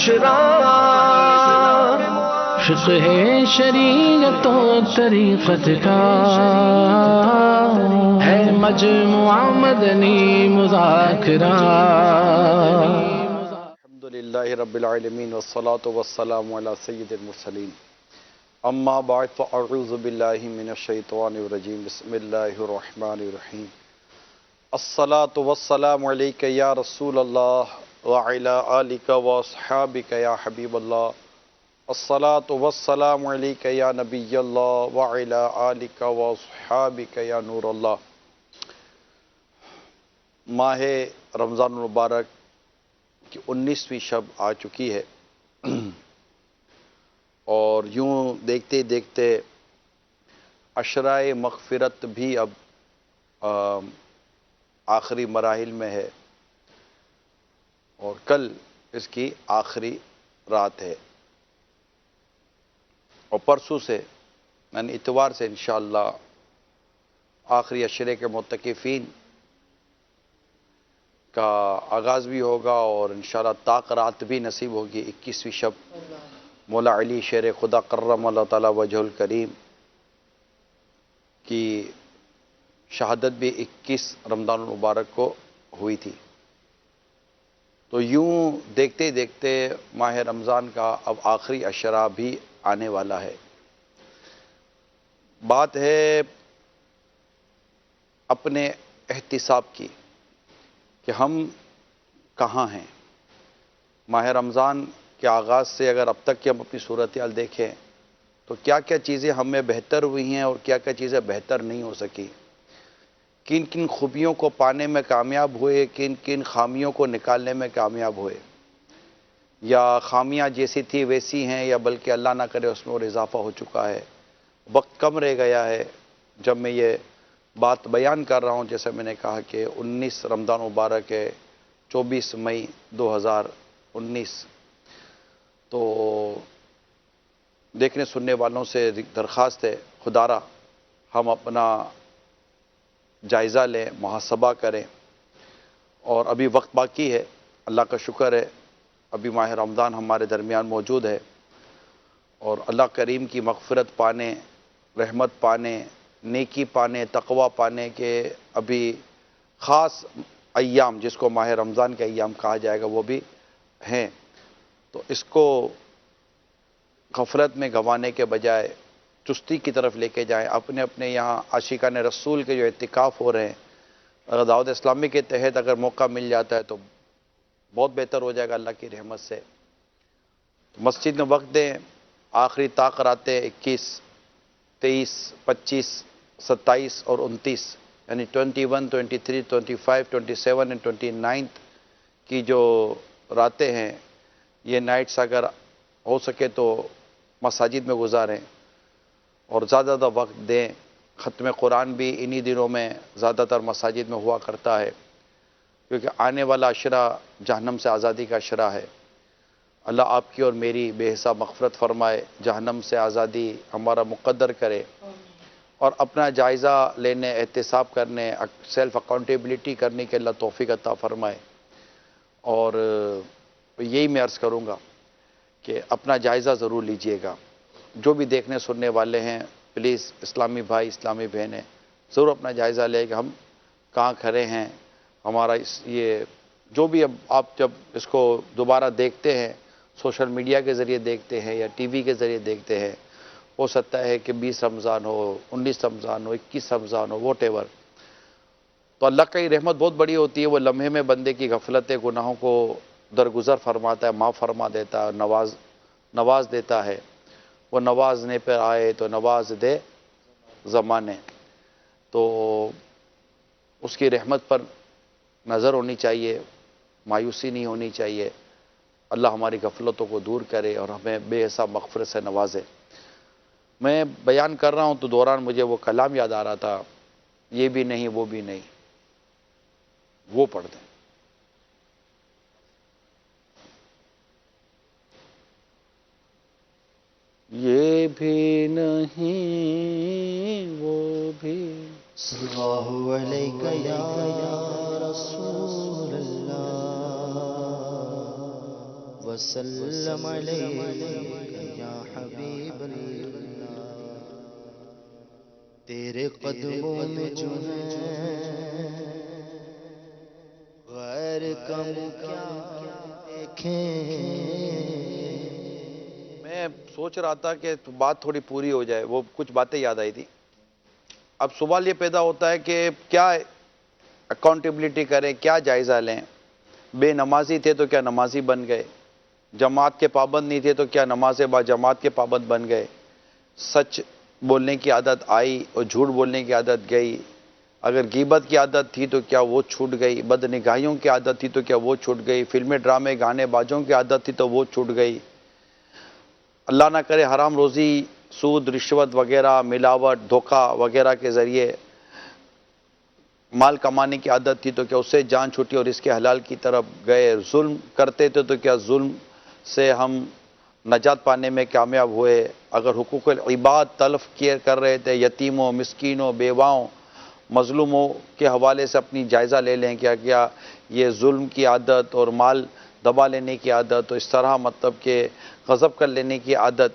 معاشرہ، فقہ شریعت و طریقت کا ہے مجموعہ مدنی مذاکرہ۔ الحمدللہ رب العالمین والصلاة والسلام علی سید المرسلین، اما بعد فاعوذ باللہ من الشیطان الرجیم، بسم اللہ الرحمن الرحیم۔ الصلاة والسلام علیک یا رسول اللہ وعلی آلک واصحابک یا حبیب اللہ، الصلاة والسلام علیک یا نبی اللہ وعلی آلک واصحابک یا نور اللہ۔ ماہ رمضان المبارک کی 19ویں شب آ چکی ہے، اور یوں دیکھتے دیکھتے عشرۂ مغفرت بھی اب آخری مراحل میں ہے، اور کل اس کی آخری رات ہے، اور پرسوں سے یعنی اتوار سے انشاءاللہ آخری عشرے کے معتکفین کا آغاز بھی ہوگا، اور انشاءاللہ طاق رات بھی نصیب ہوگی۔ 21ویں شب مولا علی شیر خدا کرم اللہ تعالیٰ وجہ الکریم کی شہادت بھی 21 رمضان المبارک کو ہوئی تھی۔ تو یوں دیکھتے دیکھتے ماہ رمضان کا اب آخری عشرہ بھی آنے والا ہے۔ بات ہے اپنے احتساب کی کہ ہم کہاں ہیں۔ ماہ رمضان کے آغاز سے اگر اب تک کی ہم اپنی صورتحال دیکھیں تو کیا کیا چیزیں ہم میں بہتر ہوئی ہیں اور کیا کیا چیزیں بہتر نہیں ہو سکی، کن کن خوبیوں کو پانے میں کامیاب ہوئے، کن کن خامیوں کو نکالنے میں کامیاب ہوئے، یا خامیاں جیسی تھی ویسی ہیں، یا بلکہ اللہ نہ کرے اس میں اور اضافہ ہو چکا ہے۔ وقت کم رہ گیا ہے جب میں یہ بات بیان کر رہا ہوں، جیسے میں نے کہا کہ 19 رمضان مبارک ہے، 24 مئی 2019۔ تو دیکھنے سننے والوں سے درخواست ہے، خدارا ہم اپنا جائزہ لیں، محاسبہ کریں، اور ابھی وقت باقی ہے، اللہ کا شکر ہے ابھی ماہ رمضان ہمارے درمیان موجود ہے، اور اللہ کریم کی مغفرت پانے، رحمت پانے، نیکی پانے، تقوی پانے کے ابھی خاص ایام، جس کو ماہ رمضان کے ایام کہا جائے گا، وہ بھی ہیں۔ تو اس کو غفلت میں گنوانے کے بجائے چستی کی طرف لے کے جائیں۔ اپنے اپنے یہاں عاشقان رسول کے جو اعتکاف ہو رہے ہیں، اگر دعوت اسلامی کے تحت اگر موقع مل جاتا ہے تو بہت بہتر ہو جائے گا اللہ کی رحمت سے۔ مسجد میں وقت دیں، آخری طاق راتیں 21، 23، 25، 27 اور 29، یعنی 21، 23، 25، 27 اور 29 کی جو راتیں ہیں، یہ نائٹس اگر ہو سکے تو مساجد میں گزاریں اور زیادہ زیادہ وقت دیں۔ ختم قرآن بھی انہی دنوں میں زیادہ تر مساجد میں ہوا کرتا ہے، کیونکہ آنے والا عشرہ جہنم سے آزادی کا عشرہ ہے۔ اللہ آپ کی اور میری بے حساب مغفرت فرمائے، جہنم سے آزادی ہمارا مقدر کرے، اور اپنا جائزہ لینے، احتساب کرنے، سیلف اکاؤنٹیبلٹی کرنے کے اللہ توفیق عطا فرمائے۔ اور یہی میں عرض کروں گا کہ اپنا جائزہ ضرور لیجئے گا۔ جو بھی دیکھنے سننے والے ہیں، پلیز اسلامی بھائی، اسلامی بہنیں، ضرور اپنا جائزہ لیں کہ ہم کہاں کھڑے ہیں۔ ہمارا یہ جو بھی اب آپ جب اس کو دوبارہ دیکھتے ہیں، سوشل میڈیا کے ذریعے دیکھتے ہیں یا ٹی وی کے ذریعے دیکھتے ہیں، ہو سکتا ہے کہ 20 رمضان ہو، 19 رمضان ہو، 21 رمضان ہو، واٹ ایور، تو اللہ کی رحمت بہت بڑی ہوتی ہے۔ وہ لمحے میں بندے کی غفلت گناہوں کو درگزر فرماتا ہے، معاف فرما دیتا ہے، نواز دیتا ہے۔ وہ نوازنے پر آئے تو نواز دے زمانے۔ تو اس کی رحمت پر نظر ہونی چاہیے، مایوسی نہیں ہونی چاہیے۔ اللہ ہماری غفلتوں کو دور کرے اور ہمیں بے حساب مغفرت سے نوازے۔ میں بیان کر رہا ہوں تو دوران مجھے وہ کلام یاد آ رہا تھا، یہ بھی نہیں وہ بھی نہیں، وہ پڑھ دیں۔ یہ بھی نہیں وہ بھی، صلی اللہ علیہ یا رسول اللہ، وسلم علیک یا حبیب اللہ. تیرے قدموں میں جو ہے غیر کا منہ کیا دیکھیں. میں سوچ رہا تھا کہ بات تھوڑی پوری ہو جائے، وہ کچھ باتیں یاد آئی تھی. اب سوال یہ پیدا ہوتا ہے کہ کیا اکاؤنٹیبلٹی کریں، کیا جائزہ لیں. بے نمازی تھے تو کیا نمازی بن گئے؟ جماعت کے پابند نہیں تھے تو کیا نماز با جماعت کے پابند بن گئے؟ سچ بولنے کی عادت آئی اور جھوٹ بولنے کی عادت گئی. اگر غیبت کی عادت تھی تو کیا وہ چھوٹ گئی؟ بد نگاہیوں کی عادت تھی تو کیا وہ چھوٹ گئی؟ فلمیں ڈرامے گانے بازوں کی عادت تھی تو وہ چھوٹ گئی؟ اللہ نہ کرے حرام روزی، سود، رشوت وغیرہ، ملاوٹ، دھوکہ وغیرہ کے ذریعے مال کمانے کی عادت تھی تو کیا اس سے جان چھوٹی اور اس کے حلال کی طرف گئے؟ ظلم کرتے تھے تو کیا ظلم سے ہم نجات پانے میں کامیاب ہوئے؟ اگر حقوق العباد تلف کر رہے تھے، یتیموں، مسکینوں، بیواؤں، مظلوموں کے حوالے سے اپنی جائزہ لے لیں. کیا یہ ظلم کی عادت اور مال دبا لینے کی عادت اور اس طرح مطلب کہ غضب کر لینے کی عادت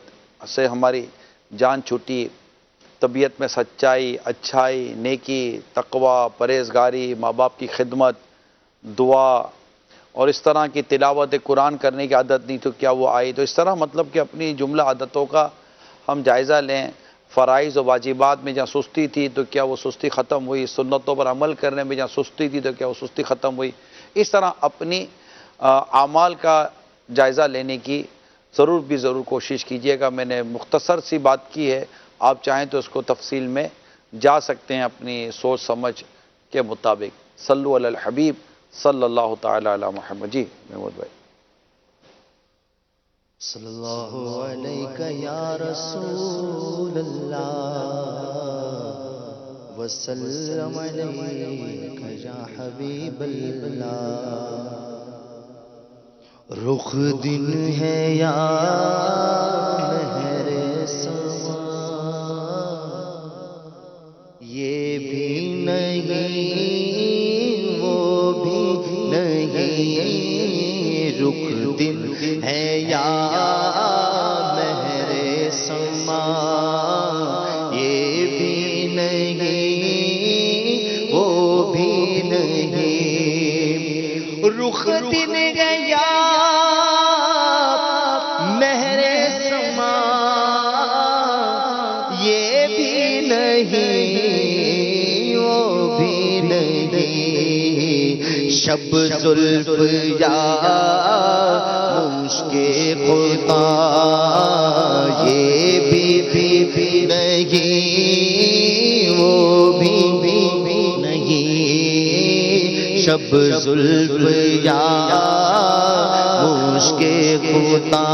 سے ہماری جان چھوٹی؟ طبیعت میں سچائی، اچھائی، نیکی، تقوی، پرہیزگاری، ماں باپ کی خدمت، دعا اور اس طرح کی تلاوت قرآن کرنے کی عادت نہیں تو کیا وہ آئی؟ تو اس طرح مطلب کہ اپنی جملہ عادتوں کا ہم جائزہ لیں. فرائض و واجبات میں جہاں سستی تھی تو کیا وہ سستی ختم ہوئی؟ سنتوں پر عمل کرنے میں جہاں سستی تھی تو کیا وہ سستی ختم ہوئی؟ اس طرح اپنی اعمال کا جائزہ لینے کی ضرور کوشش کیجیے گا. میں نے مختصر سی بات کی ہے، آپ چاہیں تو اس کو تفصیل میں جا سکتے ہیں اپنی سوچ سمجھ کے مطابق. صلو علی الحبیب صلی اللہ تعالی علی محمد. جی محمود بھائی. صلی اللہ علیہ یا رسول اللہ وسلم علیک یا حبیب اللہ. رخ دن ہے یا مہر سما، یہ بھی نہیں وہ بھی نہیں. رخ دن ہے یا مہر سما، یہ بھی نہیں وہ بھی نہیں. رخ دن ہے یا مہر سما، یہ بھی نہیں وہ بھی نہیں. شب زلف یا مشک خدا، یہ بھی نہیں وہ بھی نہیں. شب زلف یا مشک خدا،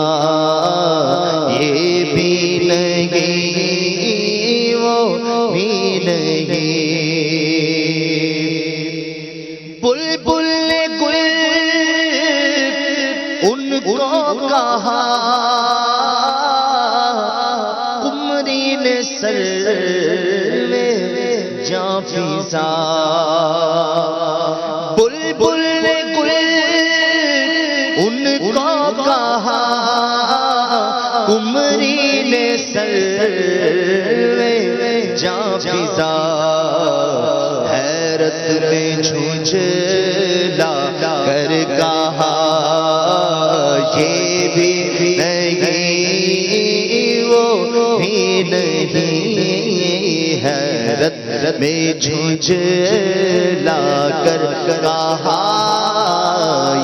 یہ بھی نہیں وہ بھی نہیں. بلبل نے گل ان کو کہا، قمری نے سر میں جاں فضا. بلبل نے گل ان کو کہا، قمری نے سر میں جاں فضا. حیرت میں جھنجھلا کر کہا، یہ بھی نہیں وہ بھی نہیں. حیرت میں جھنجھلا کر کہا،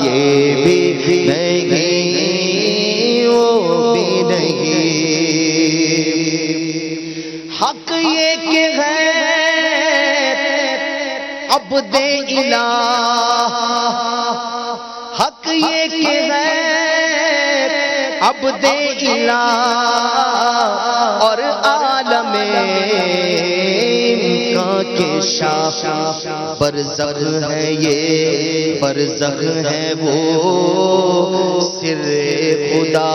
یہ بھی نہیں وہ بھی نہیں. حق یہ کہ ہے عبد الہ، حق یہ کہ ہے عبد الہ، اور عالم امکان کے شاہ. برزخ ہے یہ برزخ ہے وہ سر خدا،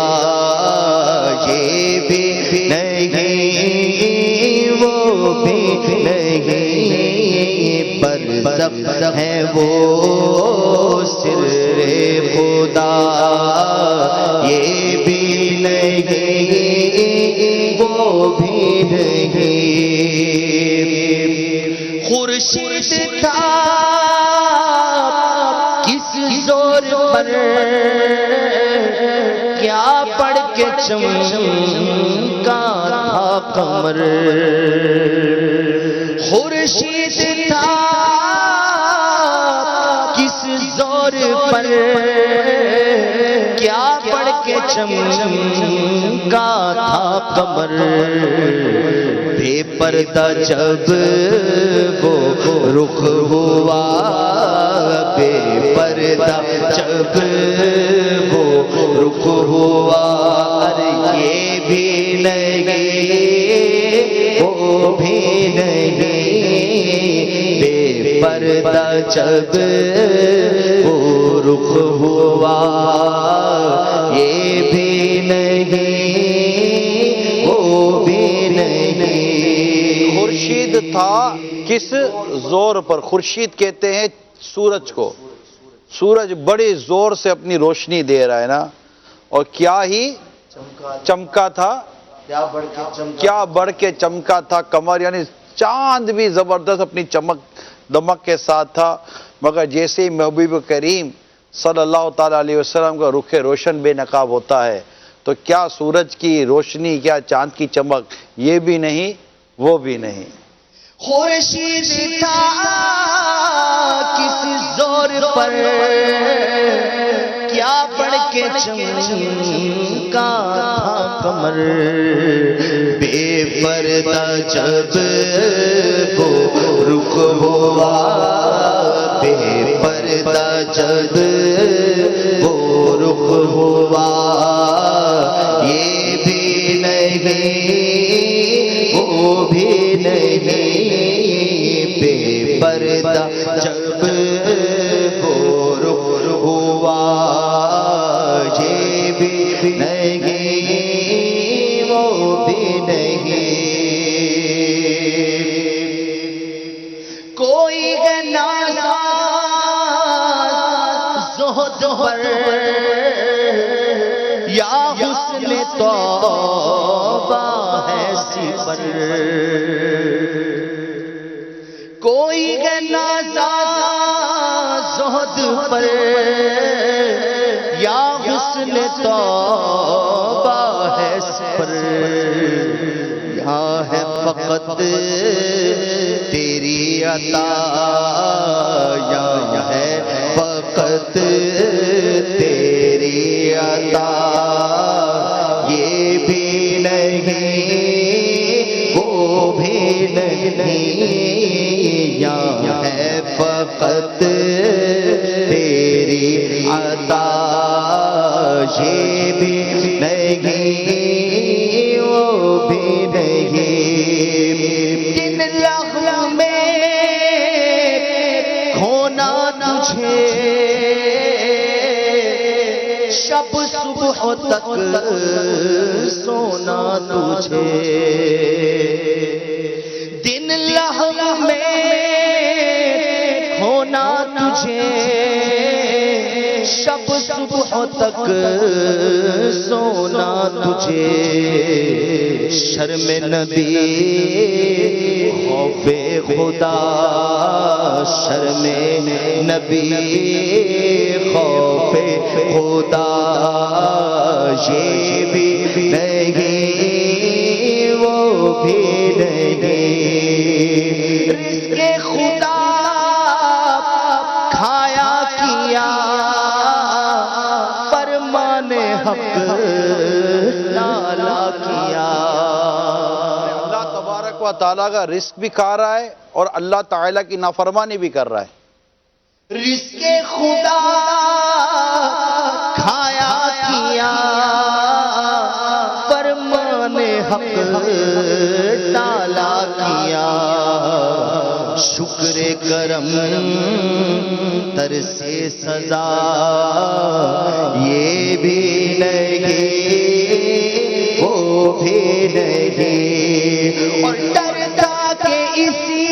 یہ بھی نہیں وہ بھی نہیں. برزخ ہے وہ سر خدا. خدا یہ بھی نہیں وہ بھی نہیں خورشید تھا کس زور پر کیا پڑھ کے چمکا تھا قمر خورشید تھا کس زور پر کیا پڑھ کے چمکا تھا قمر بے پردہ جب وہ رخ ہوا بے پردہ جب وہ رخ ہوا ارے یہ بھی نہیں وہ بھی نہیں بے پردہ جب وہ رخ ہوا یہ بھی نہیں وہ بھی نہیں خورشید تھا کس زور پر؟ خورشید کہتے ہیں سورج کو. سورج بڑے زور سے اپنی روشنی دے رہا ہے نا, اور کیا ہی چمکا تھا, کیا بڑھ کے چمکا تھا قمر, یعنی چاند بھی زبردست اپنی چمک دمک کے ساتھ تھا. مگر جیسے ہی محبوب کریم صلی اللہ تعالیٰ علیہ وسلم کا رخ روشن بے نقاب ہوتا ہے تو کیا سورج کی روشنی, کیا چاند کی چمک, یہ بھی نہیں وہ بھی نہیں. خورشید تھا کس زور پر کیا پڑھ کے چمکا تھا قمر بے پردہ جب وہ رخ ہوا بے پردہ جب وہ رخ ہوا یہ بھی نہیں وہ بھی نہیں بے پردہ جب وہ رخ ہوا یہ بھی نہیں وہ بھی نہیں کوئی ہے نازا زہد پر یا حسن توبہ ہے پر کوئی ہے نازا زہد پر یا حسن توبہ ہے پر یہاں ہے فقط تیری عطا یہاں ہے فقط تیری عطا یہ بھی نہیں وہ بھی نہیں یہاں ہے فقط تیری عطا یہ بھی نہیں وہ بھی نہیں جن لمحوں میں کھونا تجھے شب صبح تک سونا تجھے دن لمحوں میں کھونا تجھے شب صبح تک سونا تجھے شرم نبی خوف خدا شرم نبی خوف خدا یہ بھی نہیں وہ بھی نہیں رزق خدا کھایا کیا فرمان حق لالا کیا. اللہ تبارک و تعالیٰ کا رزق بھی کھا رہا ہے اور اللہ تعالیٰ کی نافرمانی بھی کر رہا ہے. رزق خدا کھایا کیا فرمان حق ڈالا کیا. شکر کرم ترسے سزا یہ بھی نہیں وہ بھی نہیں اور ڈرتا کہ اسی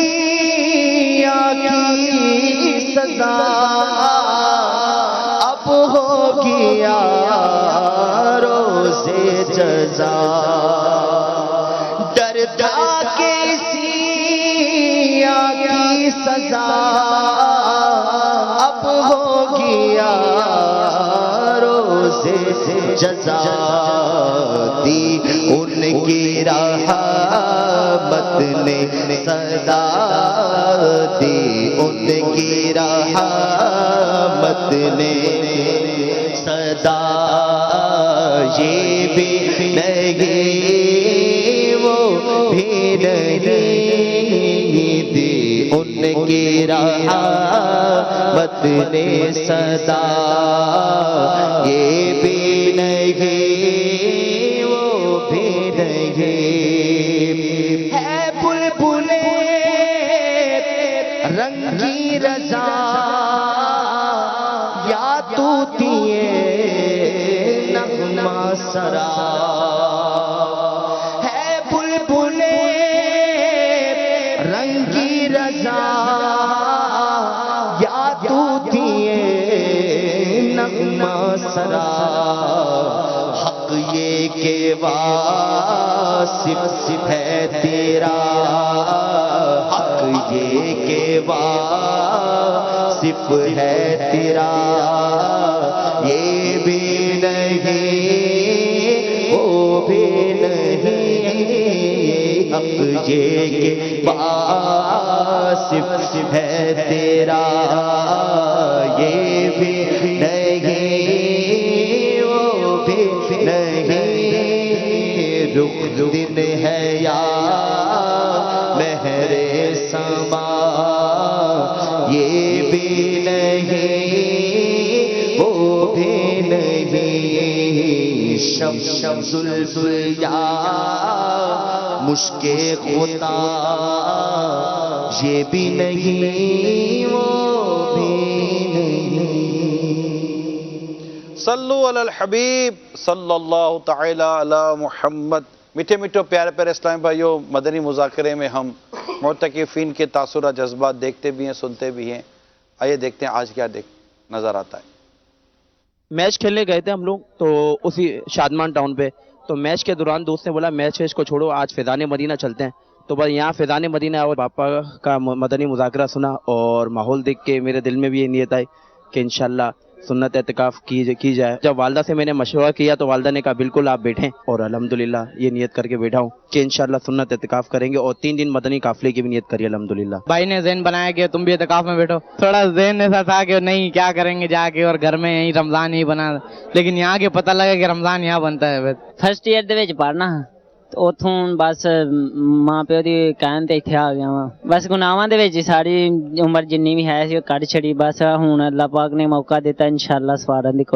کی سزا اب ہوگی جزا ڈرتا کہ سیا کی سزا اب ہوگی روز جزا دی ان کی رحمت نے صدا دی ان کی رحمت نے صدا یہ بھی نہیں وہ بھی نہیں دی ان کی رحمت نے صدا یہ بھی نہیں وہ بھی نہیں ہے بلبلیں رنگی رضا یا طوطیے نغمہ سرا ہے بلبلیں رنگی رضا یا طوطیے نغمہ سرا حق یہ کہ واصف ہے تیرا حق یہ کہ واصف ہے تیرا یہ بھی نہیں وہ بھی نہیں حق یہ کہ واصف ہے تیرا یہ بھی نہیں وہ بھی نہیں رخ دن ہے یا مہر سما یہ بھی نہیں وہ بھی نہیں شمس الضیا مشک خدا یہ بھی نہیں وہ بھی نہیں صلو علی الحبیب صلی اللہ تعالی علی محمد۔ میٹھے میٹھے پیارے پیارے اسلامی بھائیوں، مدنی مذاکرے میں ہم معتکفین کے تاثرات جذبات دیکھتے بھی ہیں، سنتے بھی ہیں۔ آئیے دیکھتے ہیں آج کیا نظر آتا ہے۔ میچ کھیلنے گئے تھے ہم لوگ تو اسی شادمان ٹاؤن پہ، تو میچ کے دوران دوست نے بولا میچ کو چھوڑو آج فیضان مدینہ چلتے ہیں، تو بس یہاں فیضان مدینہ اور پاپا کا مدنی مذاکرہ سنا اور ماحول دیکھ کے میرے دل میں بھی یہ نیت آئی کہ انشاءاللہ سنت اعتکاف کی جائے۔ جب والدہ سے میں نے مشورہ کیا تو والدہ نے کہا بالکل آپ بیٹھیں، اور الحمدللہ یہ نیت کر کے بیٹھا ہوں کہ انشاءاللہ سنت اعتکاف کریں گے، اور 3 دن مدنی قافلے کی بھی نیت کری الحمدللہ۔ بھائی نے ذہن بنایا کہ تم بھی اعتکاف میں بیٹھو، تھوڑا ذہن ایسا تھا کہ نہیں کیا کریں گے جا کے، اور گھر میں یہی رمضان ہی بنا، لیکن یہاں کے پتہ لگا کہ رمضان یہاں بنتا ہے۔ فرسٹ ایئر دے وچ پڑھنا تو اتھوں بس ماں پیو دی کہن تے ایتھے آ گیا وا، بس گناہاں دے وچ ساری عمر جنی بھی ہے سی کڈ چھڑی، بس ہن اللہ پاک نے موقع دیتا انشاءاللہ سوارن دی